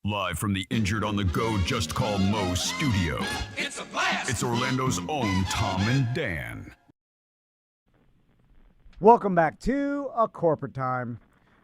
Live from the Injured on the Go Just Call Mo studio. It's a blast! It's Orlando's own Tom and Dan. Welcome back to A Corporate Time.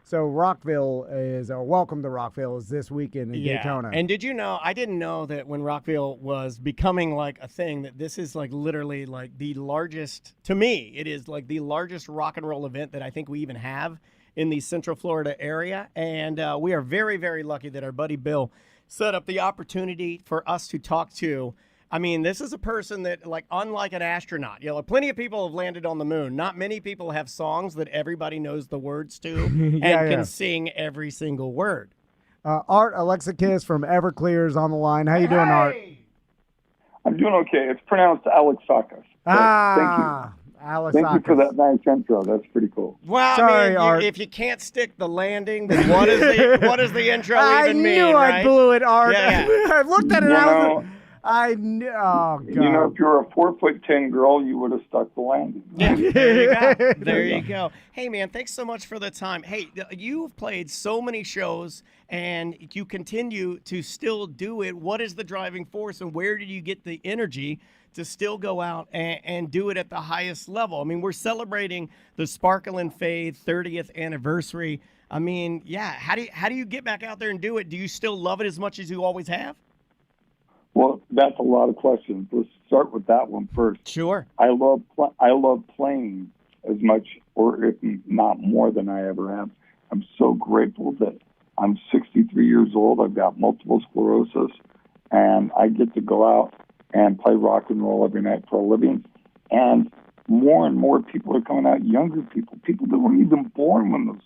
So Rockville is, Welcome to Rockville is this weekend in Daytona. And did you know, I didn't know that when Rockville was becoming like a thing, that this is like literally like the largest, to me, it is like the largest rock and roll event that I think we even have in the Central Florida area. And we are very, very lucky that our buddy Bill set up the opportunity for us to talk to. I mean, this is a person that, like, unlike an astronaut, plenty of people have landed on the moon. Not many people have songs that everybody knows the words to and can sing every single word. Art Alexakis from EVERCLEAR is on the line. How you doing, Art? I'm doing okay. It's pronounced Alexakis. Thank you. Alexakis. Thank you for that nice intro. That's pretty cool. Well, Sorry, Art. If you can't stick the landing, then what does the intro even mean? I knew I blew it, Art. Yeah. I looked at it. I knew. Oh, God. You know, if you're a 4'10" girl, you would have stuck the landing. Yeah, there you go. There you go. Hey, man, thanks so much for the time. Hey, you've played so many shows, and you continue to still do it. What is the driving force, and where did you get the energy to still go out and do it at the highest level? I mean, we're celebrating the Sparkle and Fade 30th anniversary. I mean, yeah, how do you get back out there and do it? Do you still love it as much as you always have? Well, that's a lot of questions. Let's start with that one first. Sure. I love playing as much, or if not more, than I ever have. I'm so grateful that I'm 63 years old. I've got multiple sclerosis, and I get to go out and play rock and roll every night for a living. And more people are coming out, younger people that weren't even born when those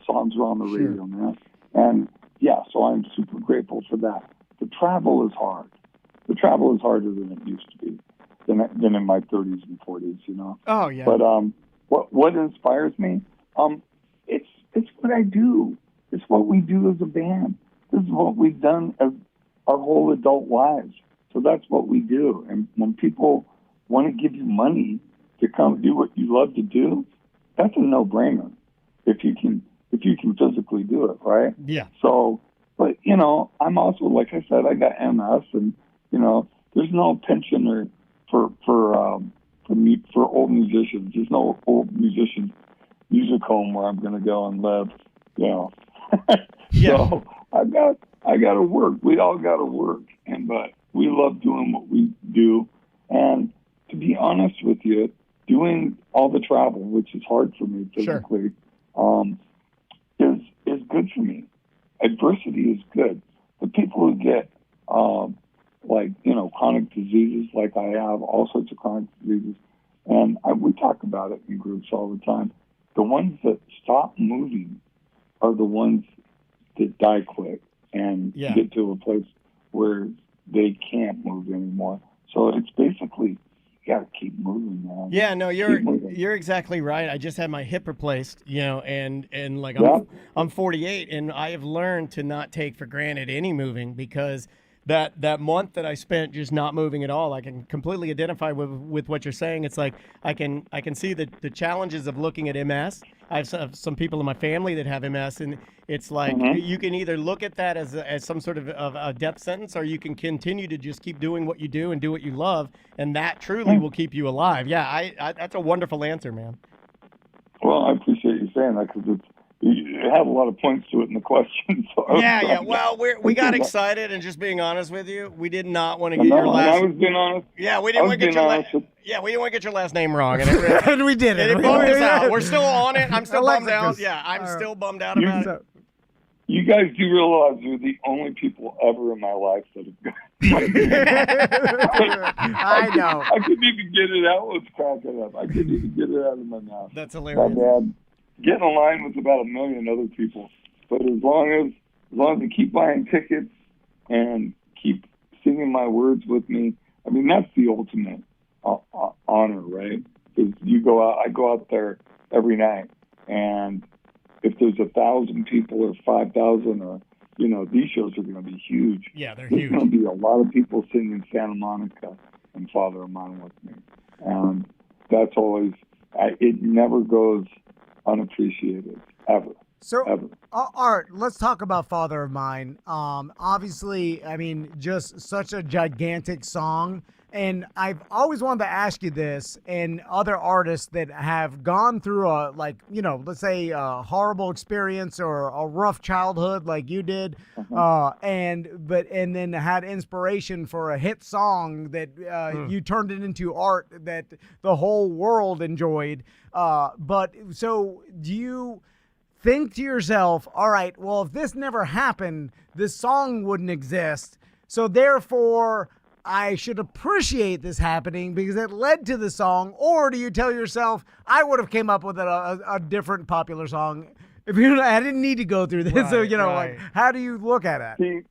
songs were on the radio, man. And yeah, so I'm super grateful for that. The travel is hard. The travel is harder than it used to be, than in my 30s and 40s, you know. Oh yeah. But what inspires me? It's what I do. It's what we do as a band. This is what we've done as our whole adult lives. So that's what we do. And when people want to give you money to come do what you love to do, that's a no-brainer. If you can physically do it, right? Yeah. So, but you know, I'm also, like I said, I got MS, and you know, there's no pension or for old musicians. There's no old music home where I'm going to go and live. You know. Yeah. So I got to work. We all got to work, but we love doing what we do. And to be honest with you, doing all the travel, which is hard for me physically, is good for me. Adversity is good. The people who get chronic diseases, like I have, all sorts of chronic diseases, and we talk about it in groups all the time. The ones that stop moving are the ones that die quick and get to a place where they can't move anymore. So it's basically, you gotta keep moving, man. Yeah, no, you're exactly right. I just had my hip replaced, and like I'm 48, and I have learned to not take for granted any moving, because that month that I spent just not moving at all, I can completely identify with what you're saying. It's like I can see the challenges of looking at MS. I have some people in my family that have MS, and it's like you can either look at that as some sort of a death sentence, or you can continue to just keep doing what you do and do what you love, and that truly will keep you alive. Yeah, I that's a wonderful answer, man. Well, I appreciate you saying that, because you have a lot of points to it in the question. So yeah. Well, we got excited, and just being honest with you, we did not want to get your last. I was being honest. Yeah, we didn't want to get your last. Yeah, we didn't want to get your last name wrong, and we did it. It bummed us out. We're still on it. I'm still bummed out. Yeah, I'm still bummed out about it. You guys do realize you're the only people ever in my life that have I know. I couldn't even get it out. Let's crack it up. I couldn't even get it out of my mouth. That's hilarious. My dad, get in line with about 1 million other people. But as long as they keep buying tickets and keep singing my words with me, I mean, that's the ultimate honor, right? Because I go out there every night, and if there's 1,000 people or 5,000, or these shows are going to be huge. Yeah, they're There's huge. going to be a lot of people singing Santa Monica and Father of Mine with me, and that's always. It never goes unappreciated ever. So, ever. Art, let's talk about Father of Mine. Obviously, I mean, just such a gigantic song. And I've always wanted to ask you this, and other artists that have gone through a, like, you know, let's say a horrible experience or a rough childhood like you did, and then had inspiration for a hit song that you turned it into art that the whole world enjoyed. But so do you think to yourself, all right, well, if this never happened, this song wouldn't exist. So therefore, I should appreciate this happening because it led to the song. Or do you tell yourself, I would have came up with a different popular song if I didn't need to go through this? Right, so, right. like, how do you look at it? See,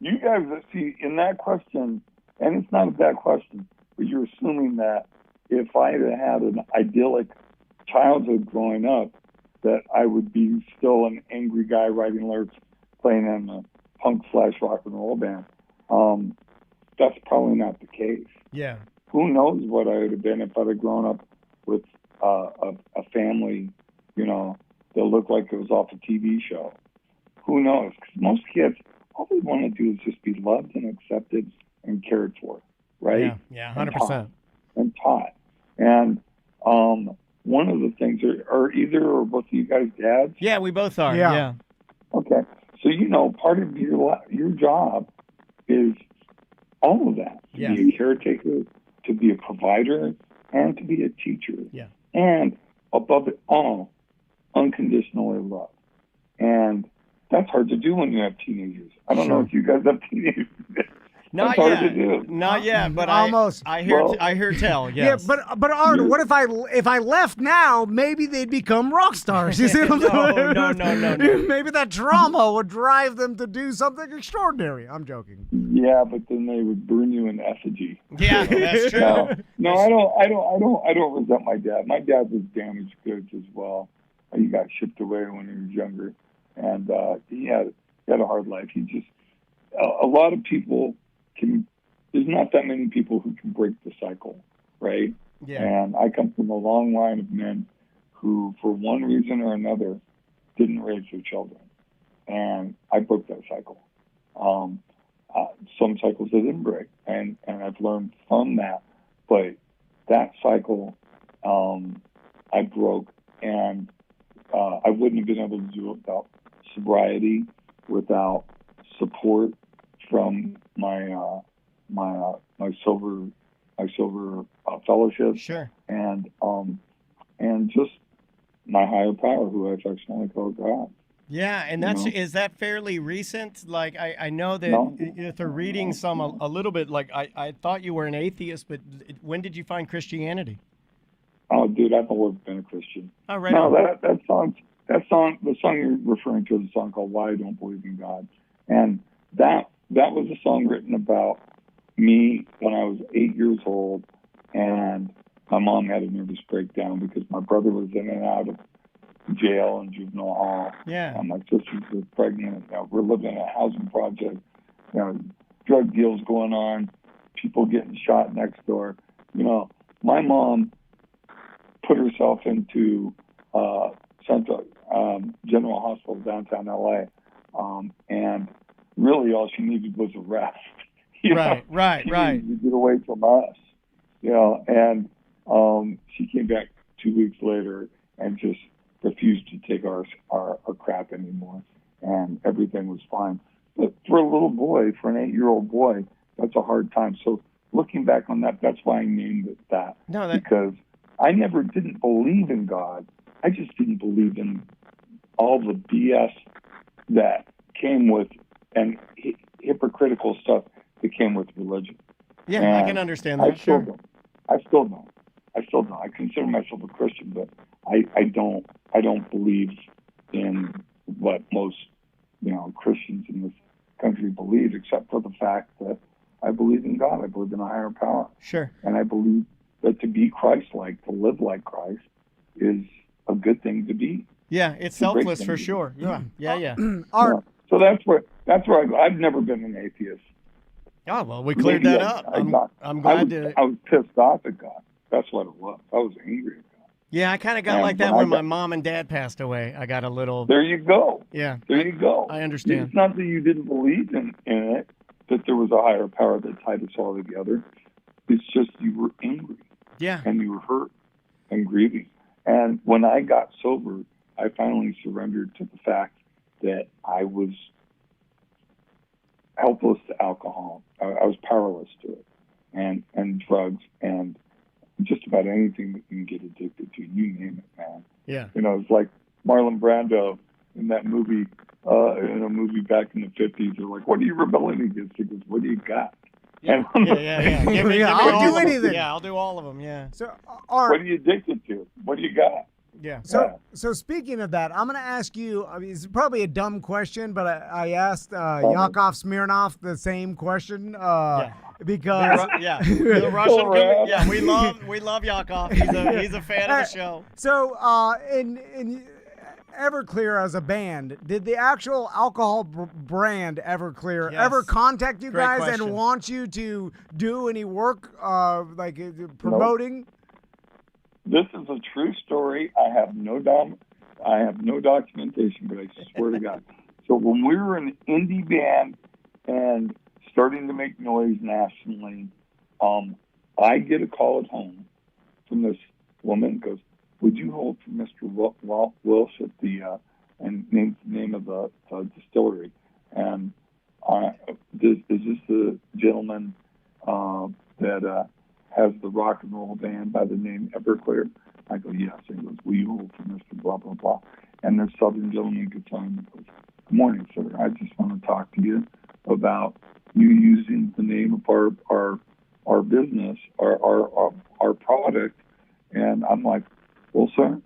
you guys see in that question, and it's not a bad question, but you're assuming that if I had had an idyllic childhood growing up, that I would be still an angry guy writing lyrics, playing in a punk/rock and roll band. That's probably not the case. Yeah. Who knows what I would have been if I'd have grown up with a family, you know, that looked like it was off a TV show. Who knows? Because most kids, all they want to do is just be loved and accepted and cared for, right? Yeah, 100%. And taught. And one of the things, are either or both of you guys dads? Yeah, we both are. Yeah. Yeah. Okay. So, you know, part of your job is all of that. To Yeah. be a caretaker, to be a provider, and to be a teacher. Yeah. And above it all, unconditionally love. And that's hard to do when you have teenagers. I don't know if you guys have teenagers. Not That's hard yet. to do. Not yet, but Almost. I hear Well- I hear tell. Yes. Yeah, but Art, what if I left now? Maybe they'd become rock stars. You see what I'm saying? No. Maybe that trauma would drive them to do something extraordinary. I'm joking. Yeah, but then they would burn you in effigy. Yeah, that's true. No, I don't resent my dad. My dad was damaged goods as well. He got shipped away when he was younger, and he had a hard life. He just a lot of people can. There's not that many people who can break the cycle, right? Yeah. And I come from a long line of men who, for one reason or another, didn't raise their children, and I broke that cycle. Some cycles I didn't break, and I've learned from that. But that cycle, I broke, and I wouldn't have been able to do it without sobriety, without support from my silver fellowship, Sure. and just my higher power, who I affectionately call God. Yeah, and that's know? is that fairly recent? Like I know that No. through reading some a little bit, like I thought you were an atheist, but when did you find Christianity? Oh, dude, I've always been a Christian. Oh, right. No, on. the song you're referring to is a song called "Why I Don't Believe in God," and that was a song written about me when I was 8 years old, and my mom had a nervous breakdown because my brother was in and out of jail and juvenile hall. Yeah. And my sisters were pregnant. You know, we're living in a housing project. You know, drug deals going on, people getting shot next door. You know, my mom put herself into Central General Hospital downtown LA, and really all she needed was a rest. You know? Right. She needed to get away from us. You know, and she came back 2 weeks later and just refused to take our crap anymore, and everything was fine. But for a little boy, for an 8-year-old boy, that's a hard time. So looking back on that, that's why I named it that. Because I never didn't believe in God. I just didn't believe in all the BS that came with and hypocritical stuff that came with religion. Yeah, And I can understand that. I still don't. I still don't. I consider myself a Christian, but I don't believe in what most, you know, Christians in this country believe, except for the fact that I believe in God. I believe in a higher power. Sure. And I believe that to be Christ-like, to live like Christ, is a good thing to be. Yeah, it's a great selfless thing for to sure. be. Yeah. Art, So that's where I've never been an atheist. Oh, well, we cleared that up. I'm glad to. I was pissed off at God. That's what it was. I was angry at God. Yeah, I kind of got And like that when when my mom and dad passed away. I got a little. There you go. Yeah. There you go. I understand. It's not that you didn't believe in it, that there was a higher power that tied us all together. It's just you were angry. Yeah. And you were hurt and grieving. And when I got sober, I finally surrendered to the fact that I was helpless to alcohol. I was powerless to it, and drugs, and just about anything that you can get addicted to. You name it, man. Yeah. You know, it's like Marlon Brando in that movie, in a movie back in the 50s. They're like, "What are you rebelling against?" He goes, "What do you got?" Yeah. Yeah. Give me I'll all do of them. anything. Yeah, I'll do all of them. Yeah. So, What are you addicted to? What do you got? Yeah. So speaking of that, I'm going to ask you. I mean, it's probably a dumb question, but I asked Yakov Smirnoff the same question because The Russian. Yeah, we love Yakov. He's a fan of the show. So in EVERCLEAR as a band, did the actual alcohol brand EVERCLEAR ever contact you Great guys question. and want you to do any work promoting? This is a true story. I have no documentation, but I swear to God. So when we were an indie band and starting to make noise nationally, I get a call at home from this woman. Goes, "Would you hold for Mr. Welsh at the and names the name of the distillery? And is this the gentleman that has the rock and roll band by the name EVERCLEAR?" I go, "Yes." He goes, "Will you hold for Mr. Blah, blah, blah?" And this Southern gentleman gets on and goes, "Good morning, sir. I just want to talk to you about you using the name of our business, our product." And I'm like, "Well, sir,"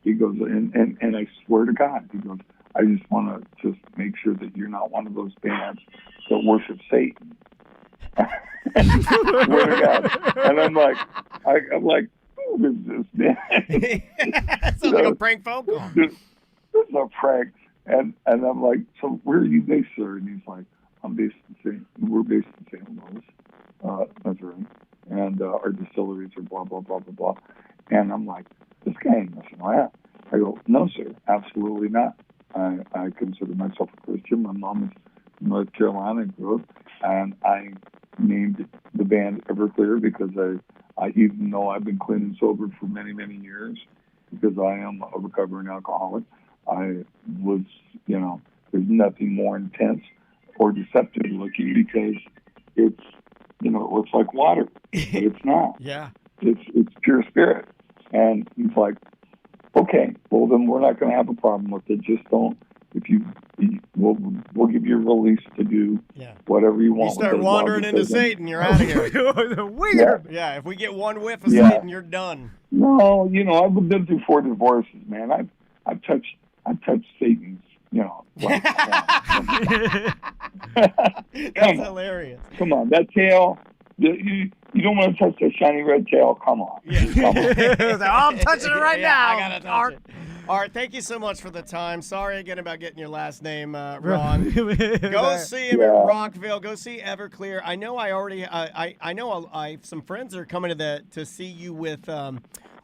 he goes, and I swear to God, he goes, "I just want to just make sure that you're not one of those bands that worship Satan." Swear to God. And I'm like, who is this, man? Sounds like a prank phone call. This is a prank. And I'm like, "So where are you based, sir?" And he's like, we're based in St. Louis, Missouri, and our distilleries are blah, blah, blah, blah, blah. And I'm like, this guy ain't messing around. I go, "No, sir, absolutely not. I consider myself a Christian. My mom is from North Carolina and grew up, and I named the band EVERCLEAR because I even though I've been clean and sober for many, many years, because I am a recovering alcoholic, I was, there's nothing more intense or deceptive looking because it's, it looks like water, but it's not. Yeah. It's pure spirit." And he's like, "Okay, well then we're not going to have a problem with it. Just don't. We'll give you a release to do whatever you want." You start wandering into Satan, you're out of here. Weird. Yeah, if we get one whiff of Satan, you're done. No, I've been through 4 divorces, man. I've touched Satan's, That's hilarious. Come on, that tail. You don't want to touch that shiny red tail. Come on. I'm touching it right now. I gotta touch it. Art, thank you so much for the time. Sorry again about getting your last name wrong. Go see him in Rockville. Go see EVERCLEAR. I know I know some friends are coming to see you with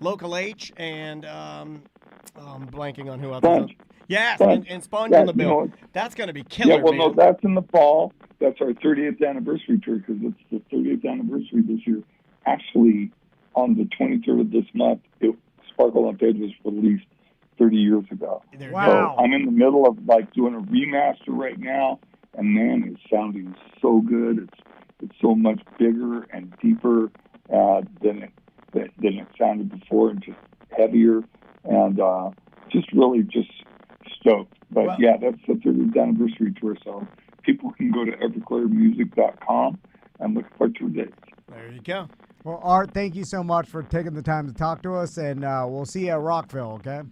Local H and I'm blanking on who else. Sponge. Yes, and Sponge on the bill. That's going to be killer. Yeah, well, man. no, that's in the fall. That's our 30th anniversary tour because it's the 30th anniversary this year. Actually, on the 23rd of this month, Sparkle on Page was released 30 years ago. Wow. So I'm in the middle of doing a remaster right now, and man, it's sounding so good. It's so much bigger and deeper than it sounded before, and just heavier, and just stoked. But that's the 30th anniversary tour, so people can go to everclearmusic.com and look for tour dates. There you go. Well, Art, thank you so much for taking the time to talk to us, and we'll see you at Rockville, okay?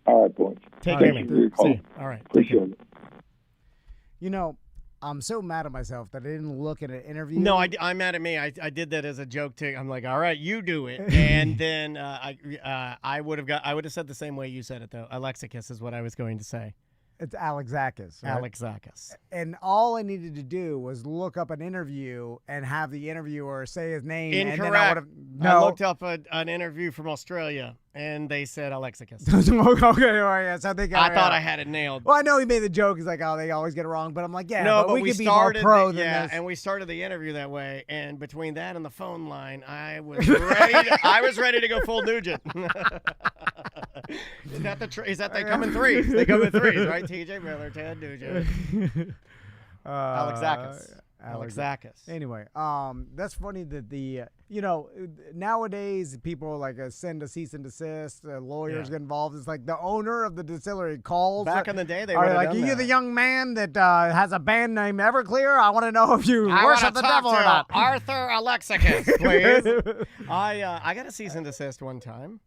All right, boys. Take care, Thank man. you for your call. All right. Appreciate it. I'm so mad at myself that I didn't look at an interview. No, I'm mad at me. I did that as a joke too. I'm like, all right, you do it, and then I would have said the same way you said it though. Alexakis is what I was going to say. It's Alexakis. Right? Alexakis. And all I needed to do was look up an interview and have the interviewer say his name. Incorrect. And then I would have. I No. looked up an interview from Australia, and they said Alexakis. Okay, all right, yeah. So I thought I had it nailed. Well, I know he made the joke. He's like, oh, they always get it wrong. But I'm like, yeah, No, but we could be more started pro than this. and we started the interview that way. And between that and the phone line, I was ready. I was ready to go full Nugent. Is that they come in threes? They come in threes, right? TJ Miller, Ted Nugent, Alexakis. Alexakis. Anyway, that's funny that nowadays people like send a cease and desist, lawyers get involved. It's like the owner of the distillery calls. Back in the day, they are would have like, done are you that. the young man that has a band named Everclear? I want to know if you worship the devil or not. Arthur Alexakis, please. I got a cease and desist one time.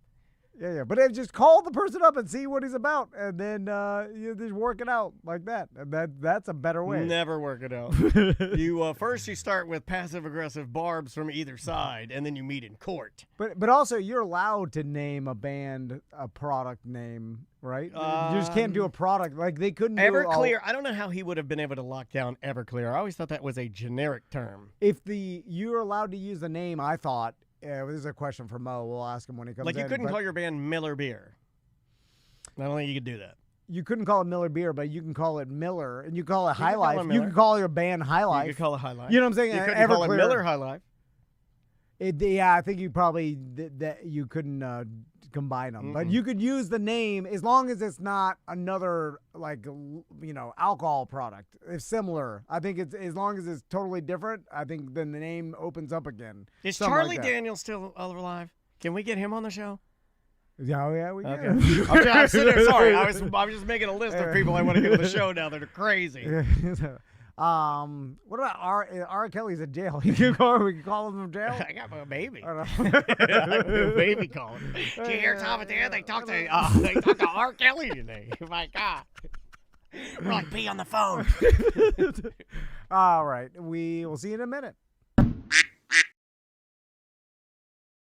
Yeah. But just call the person up and see what he's about, and then you just work it out like that. And that's a better way. Never work it out. You first you start with passive aggressive barbs from either side, and then you meet in court. But also you're allowed to name a band a product name, right? You just can't do a product like they couldn't. Everclear. I don't know how he would have been able to lock down Everclear. I always thought that was a generic term. If you're allowed to use the name, I thought. This is a question for Mo. We'll ask him when he comes in. Like you couldn't call your band Miller Beer. I don't think you could do that. You couldn't call it Miller Beer, but you can call it Miller, and you call it High call Life. it You Miller. can call your band High Life. You could call it High Life. You know what I'm saying? You couldn't call it Miller High Life. Yeah, I think you probably that you couldn't combine them, but you could use the name as long as it's not another alcohol product. It's similar. I think it's as long as it's totally different. I think then the name opens up again. Is Something Charlie like that. Daniels still alive? Can we get him on the show? Yeah, we Okay. can. I'm sitting there. Sorry, I was just making a list of people I want to get on the show now that are crazy. What about R. Kelly's in jail? We can call him from jail. I got my baby. I don't know. Baby calling. Did you hear Tom and Dan? They talked to R. Kelly today. My God. We're like, be on the phone. All right. We will see you in a minute.